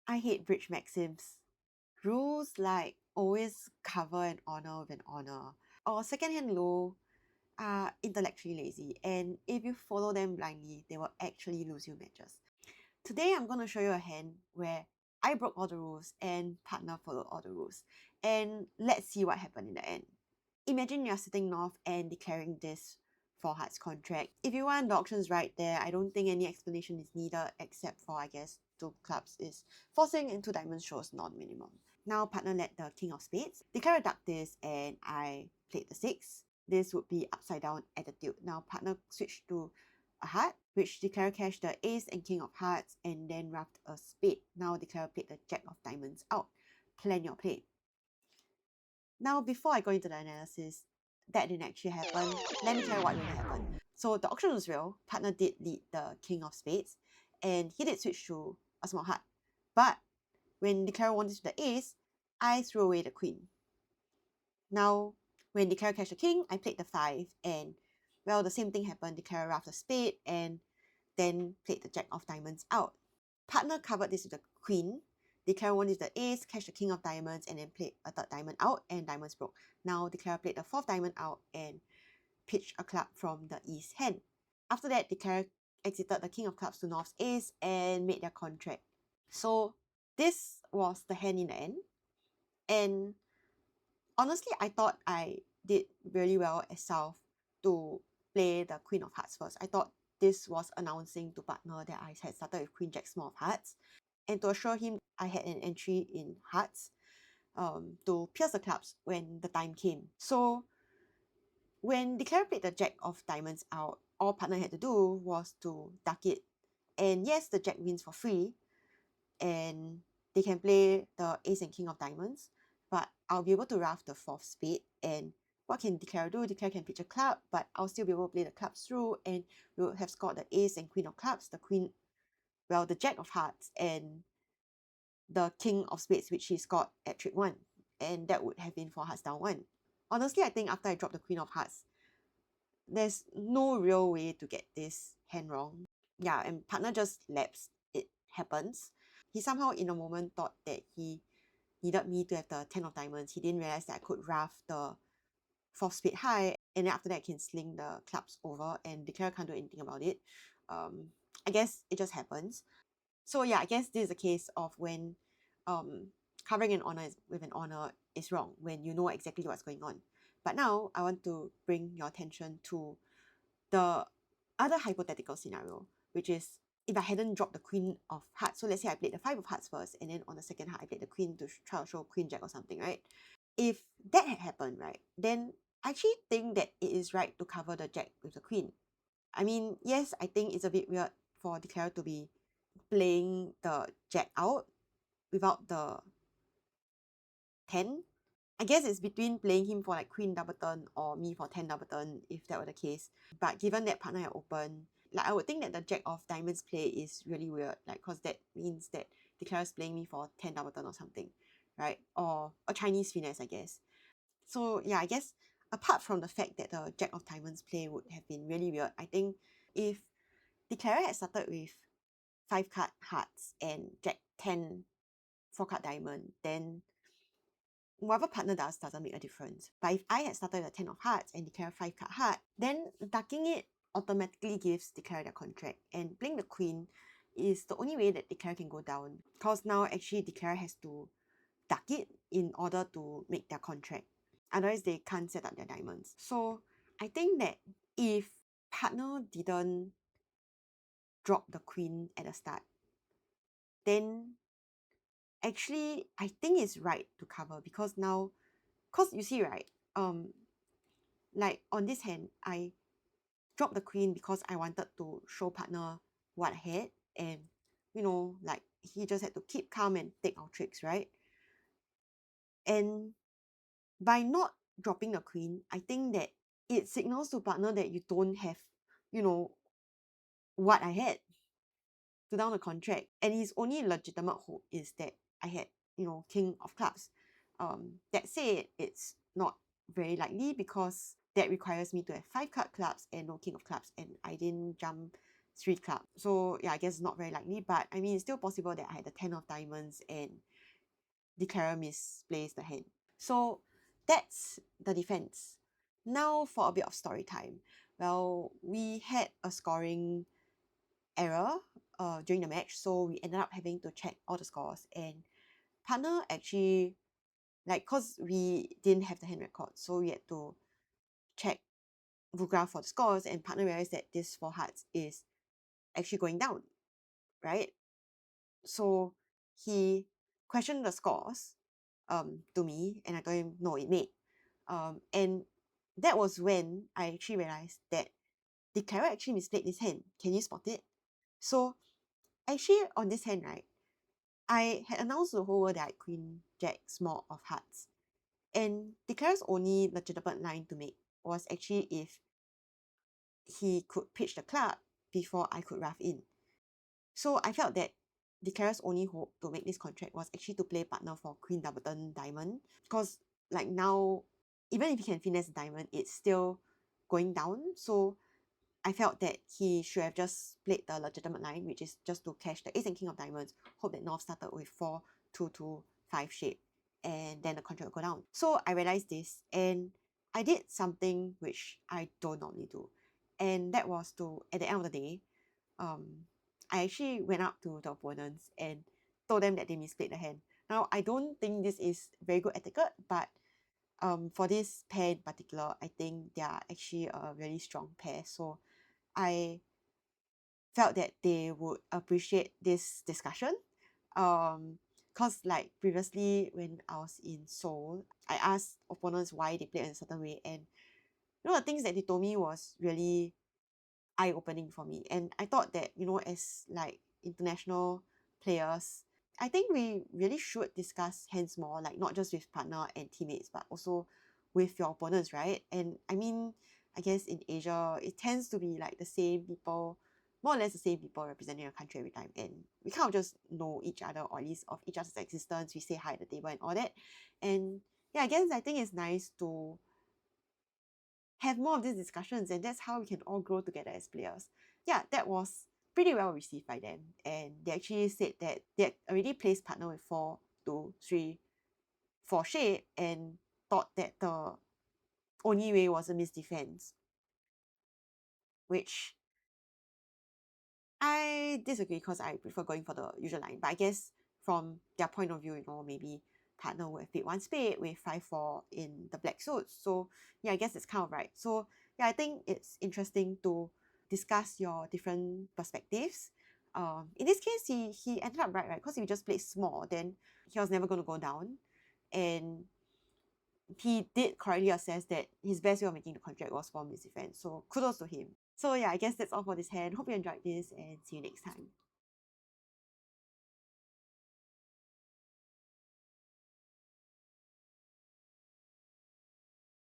I hate bridge maxims. Rules like always cover an honor with an honor or second-hand low are intellectually lazy, and if you follow them blindly, they will actually lose you matches. Today, I'm going to show you a hand where I broke all the rules and partner followed all the rules. And let's see what happened in the end. Imagine you're sitting north and declaring this 4 hearts contract. If you want the options right there, I don't think any explanation is needed except for, I guess, 2 clubs is forcing and 2 diamonds shows non-minimum. Now partner led the king of spades. Declare a duck this and I played the 6. This would be upside down attitude. Now partner switched to a heart, which declare cash the ace and king of hearts and then ruffed a spade. Now declare played the jack of diamonds out. Plan your play. Now, before I go into the analysis, that didn't actually happen. Let me tell you what really happened. So the auction was real. Partner did lead the king of spades, and he did switch to a small heart. But when Declare wanted to the ace, I threw away the queen. Now, when Declare cashed the king, I played the 5, and well, the same thing happened. Declare ruffed the spade, and then played the jack of diamonds out. Partner covered this with the queen. Declare wanted the ace, cashed the king of diamonds, and then played a 3rd diamond out, and diamonds broke. Now Declare played the 4th diamond out and pitched a club from the east hand. After that, Declare exited the king of clubs to north's ace and made their contract. So this was the hand in the end. And honestly, I thought I did really well as south to play the queen of hearts first. I thought this was announcing to partner that I had started with queen jack small of hearts, and to assure him I had an entry in hearts to pierce the clubs when the time came. So when Declare played the jack of diamonds out, all partner had to do was to duck it. And yes, the jack wins for free, and they can play the ace and king of diamonds, but I'll be able to ruff the 4th spade. And what can Declare do? Declare can pitch a club, but I'll still be able to play the clubs through, and we will have scored the ace and queen of clubs, the queen, well, the jack of hearts, and the king of spades, which he scored at trick 1. And that would have been 4 hearts down 1. Honestly, I think after I dropped the queen of hearts, there's no real way to get this hand wrong. Yeah, and partner just lapsed. It happens. He somehow in a moment thought that he needed me to have the 10 of diamonds. He didn't realize that I could ruff the 4th spade high, and then after that I can sling the clubs over and Declare can't do anything about it. I guess it just happens. So yeah, I guess this is a case of when covering an honor with an honor is wrong, when you know exactly what's going on. But now I want to bring your attention to the other hypothetical scenario, which is if I hadn't dropped the queen of hearts. So let's say I played the 5 of hearts first, and then on the second heart I played the queen to try to show queen jack or something, right? If that had happened, right, then I actually think that it is right to cover the jack with the queen. I mean, yes, I think it's a bit weird for Declare to be playing the jack out without the 10. I guess it's between playing him for like queen double turn or me for 10 double turn if that were the case. But given that partner had open, like I would think that the jack of diamonds play is really weird, like because that means that Declare is playing me for 10 double turn or something, right? Or a Chinese finesse, I guess. So yeah, I guess apart from the fact that the jack of diamonds play would have been really weird, I think if Declare had started with 5 card hearts and jack 10 4 card diamond, then whatever partner does doesn't make a difference. But if I had started with a 10 of hearts and Declare 5 card heart, then ducking it automatically gives Declare their contract, and playing the queen is the only way that Declare can go down, because now actually Declare has to duck it in order to make their contract. Otherwise, they can't set up their diamonds. So I think that if partner didn't drop the queen at the start, then actually I think it's right to cover, because now, because you see, right, like on this hand, I dropped the queen because I wanted to show partner what I had, and like he just had to keep calm and take our tricks, right? And by not dropping the queen, I think that it signals to partner that you don't have, what I had to down the contract. And his only legitimate hope is that I had, king of clubs. That said, it's not very likely because that requires me to have 5 card clubs and no king of clubs, and I didn't jump 3 club. So yeah, I guess it's not very likely, but I mean, it's still possible that I had the 10 of diamonds and declarer misplaced the hand. So that's the defense. Now for a bit of story time. Well, we had a scoring error during the match, so we ended up having to check all the scores, and partner actually, like, cause we didn't have the hand record, so we had to check Vugra for the scores, and partner realized that this 4 hearts is actually going down, right? So he questioned the scores to me, and I told him no, it made. And that was when I actually realized that the Declara actually misplayed this hand. Can you spot it? So actually on this hand, right, I had announced to the whole world that I had Queen Jack small of hearts. And Declara's only legitimate line to make was actually if he could pitch the club before I could rough in. So I felt that Declara's only hope to make this contract was actually to play partner for Queen Doubleton Diamond. Because like now, even if he can finesse the diamond, it's still going down. So I felt that he should have just played the legitimate line, which is just to cash the ace and king of diamonds, hope that North started with 4-2-2-5 shape, and then the contract will go down. So I realized this, and I did something which I don't normally do. And that was to, at the end of the day, I actually went up to the opponents and told them that they misplayed the hand. Now, I don't think this is very good etiquette, but for this pair in particular, I think they are actually a really strong pair. So I felt that they would appreciate this discussion. Because like previously when I was in Seoul, I asked opponents why they played in a certain way, and the things that they told me was really eye-opening for me. And I thought that, as like international players, I think we really should discuss hands more, like not just with partner and teammates, but also with your opponents, right? And I mean, I guess in Asia, it tends to be like the same people, more or less the same people representing a country every time. And we kind of just know each other, or at least of each other's existence. We say hi at the table and all that. And yeah, I think it's nice to have more of these discussions, and that's how we can all grow together as players. Yeah, that was pretty well received by them, and they actually said that they had already placed partner with 4-2-3-4 shape and thought that the only way was a misdefense, which I disagree because I prefer going for the usual line. But I guess from their point of view, maybe partner would have played 1 spade with 5-4 in the black suits. So yeah, I guess it's kind of right. So yeah, I think it's interesting to discuss your different perspectives. In this case, he ended up right? Because if he just played small, then he was never going to go down. And he did correctly assess that his best way of making the contract was for his defense. So kudos to him. So yeah, I guess that's all for this hand. Hope you enjoyed this, and see you next time.